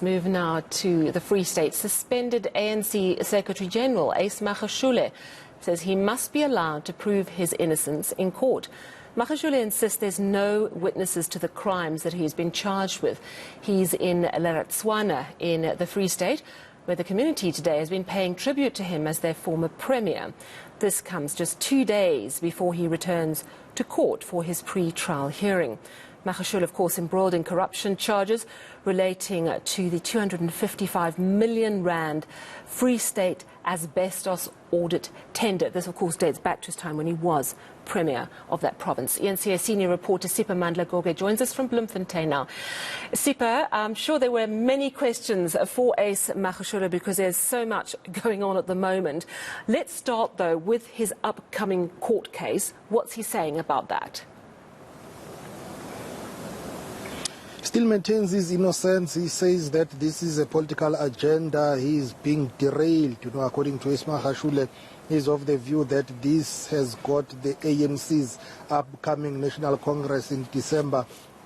Move now to the Free State. Suspended ANC Secretary-General Magashule says he must be allowed to prove his innocence in court. Magashule insists there's no witnesses to the crimes that he's been charged with. He's in Leratswana in the Free State, where the community today has been paying tribute to him as their former premier. This comes just 2 days before he returns to court for his pre-trial hearing. Magashule, of course, embroiled in corruption charges relating to the 255 million rand Free State asbestos audit tender. This, of course, dates back to his time when he was premier of that province. eNCA senior reporter Siphamandla Goge joins us from Bloemfontein now. Sipha, I'm sure there were many questions for Ace Magashule because there's so much going on at the moment. Let's start, though, with his upcoming court case. What's he saying about that? Still maintains his innocence. He says that this is a political agenda. He is being derailed. According to Magashule, he is of the view that this has got the ANC's upcoming National Congress in December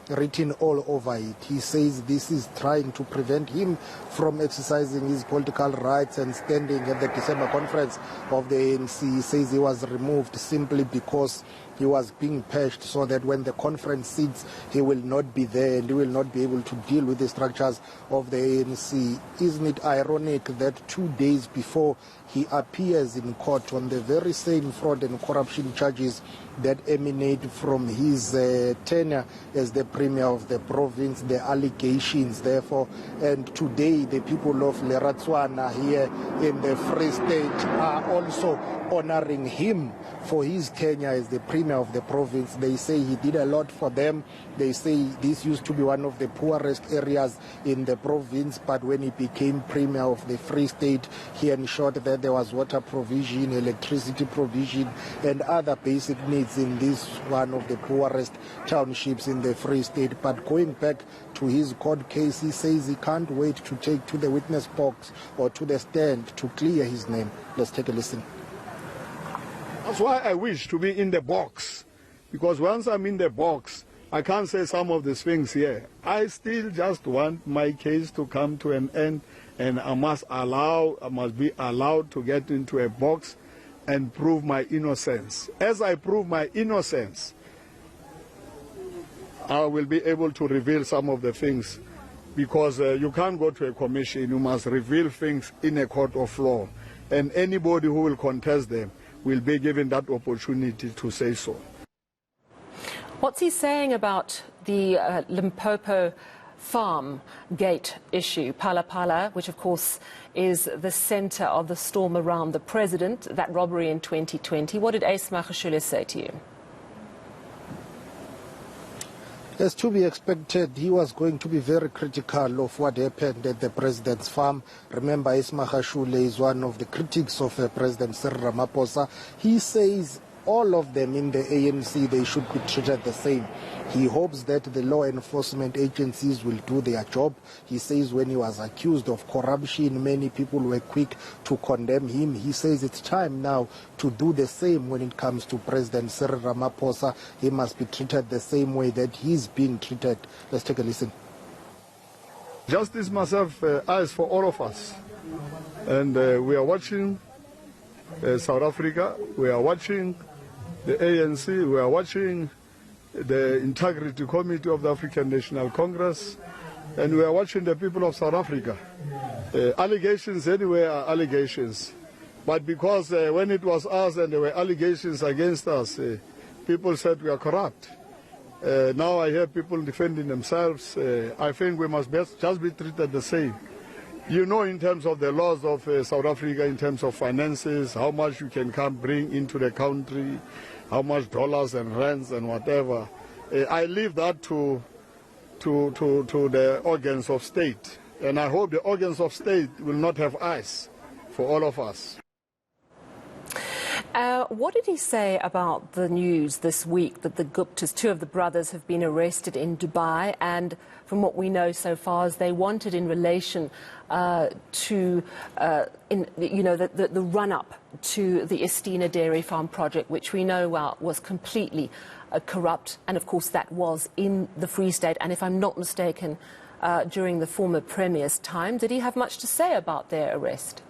written all over it. He says this is trying to prevent him from exercising his political rights and standing at the December conference of the ANC. He says he was removed simply because he was being patched so that when the conference sits, he will not be there and he will not be able to deal with the structures of the ANC. Isn't it ironic that 2 days before he appears in court on the very same fraud and corruption charges that emanate from his tenure as the premier of the province, the allegations therefore, and today the people of Leratswana here in the Free State are also honoring him for his tenure as the premier of the province. They say he did a lot for them. They say this used to be one of the poorest areas in the province, but when he became premier of the Free State, he ensured that there was water provision, electricity provision, and other basic needs in this one of the poorest townships in the Free State. But going back to his court case, he says he can't wait to take to the witness box or to the stand to clear his name. Let's take a listen. That's why I wish to be in the box, because once I'm in the box, I can't say some of the things here. I still just want my case to come to an end, and I must be allowed to get into a box and prove my innocence. As I prove my innocence, I will be able to reveal some of the things, because you can't go to a commission. You must reveal things in a court of law, and anybody who will contest them will be given that opportunity to say so. What's he saying about the Limpopo farm gate issue, Phala Phala, which of course is the centre of the storm around the president, that robbery in 2020? What did Ace Magashule say to you? As to be expected, he was going to be very critical of what happened at the president's farm. Remember, Ace Magashule is one of the critics of President Cyril Ramaphosa. He says all of them in the ANC, they should be treated the same. He hopes that the law enforcement agencies will do their job. He says when he was accused of corruption, many people were quick to condemn him. He says it's time now to do the same when it comes to President Cyril Ramaphosa. He must be treated the same way that he's being treated. Let's take a listen. Justice myself eyes for all of us. And we are watching South Africa, we are watching the ANC, we are watching the Integrity Committee of the African National Congress, and we are watching the people of South Africa. Allegations anyway are allegations, but because when it was us and there were allegations against us, people said we are corrupt. Now I hear people defending themselves. I think we must just be treated the same. You know, in terms of the laws of South Africa, in terms of finances, how much you can bring into the country, how much dollars and rands and whatever. I leave that to the organs of state. And I hope the organs of state will not have eyes for all of us. What did he say about the news this week that the Guptas, two of the brothers, have been arrested in Dubai, and from what we know so far is they wanted in relation to the run-up to the Estina dairy farm project, which we know was completely corrupt, and of course that was in the Free State, and if I'm not mistaken, during the former Premier's time. Did he have much to say about their arrest?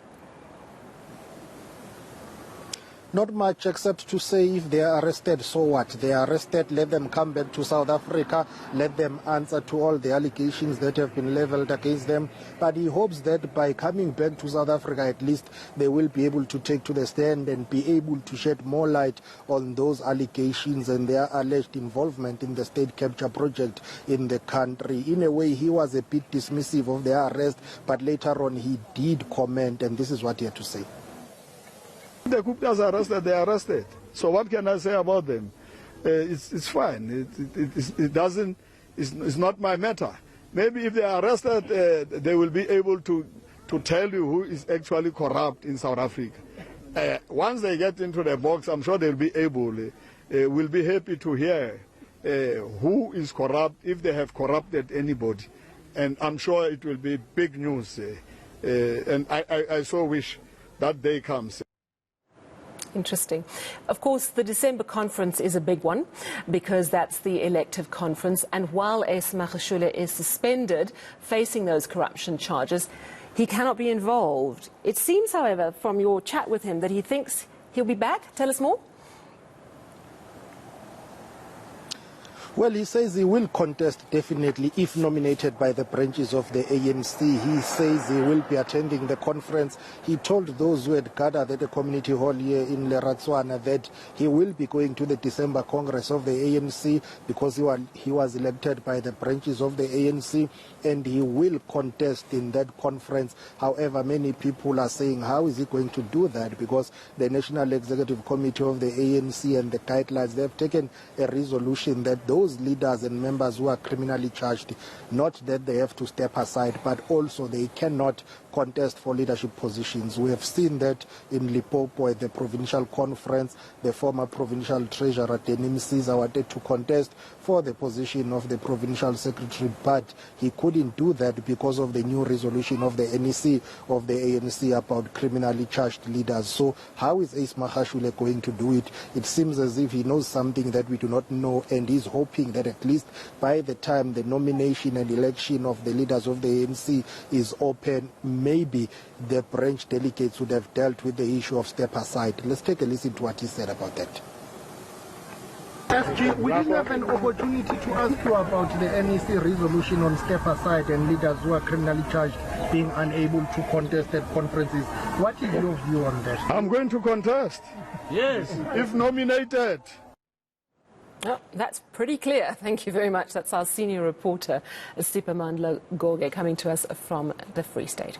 Not much, except to say if they are arrested, so what? They are arrested, let them come back to South Africa, let them answer to all the allegations that have been leveled against them. But he hopes that by coming back to South Africa, at least they will be able to take to the stand and be able to shed more light on those allegations and their alleged involvement in the state capture project in the country. In a way, he was a bit dismissive of their arrest, but later on he did comment, and this is what he had to say. The Guptas are arrested, they are arrested. So what can I say about them? It's fine. It's not my matter. Maybe if they are arrested, they will be able to tell you who is actually corrupt in South Africa. Once they get into the box, I'm sure they'll be able, will be happy to hear who is corrupt, if they have corrupted anybody. And I'm sure it will be big news. And I so wish that day comes. Interesting. Of course, the December conference is a big one because that's the elective conference. And while Magashule is suspended, facing those corruption charges, he cannot be involved. It seems, however, from your chat with him that he thinks he'll be back. Tell us more. Well, he says he will contest definitely if nominated by the branches of the ANC. He says he will be attending the conference. He told those who had gathered at the community hall here in Leratswana that he will be going to the December Congress of the ANC because he was elected by the branches of the ANC, and he will contest in that conference. However, many people are saying, how is he going to do that? Because the National Executive Committee of the ANC and the guidelines, they have taken a resolution that those leaders and members who are criminally charged, not that they have to step aside, but also they cannot contest for leadership positions. We have seen that in Limpopo at the provincial conference. The former provincial treasurer, Denim Caesar, wanted to contest for the position of the provincial secretary, but he couldn't do that because of the new resolution of the NEC of the ANC about criminally charged leaders. So how is Magashule going to do it? It seems as if he knows something that we do not know, and he's hoping that at least by the time the nomination and election of the leaders of the ANC is open, maybe the branch delegates would have dealt with the issue of step aside. Let's take a listen to what he said about that. SG, we didn't have an opportunity to ask you about the NEC resolution on step aside and leaders who are criminally charged being unable to contest at conferences. What is your view on that? I'm going to contest. Yes. If nominated. Oh, that's pretty clear. Thank you very much. That's our senior reporter, Siphamandla Goge, coming to us from the Free State.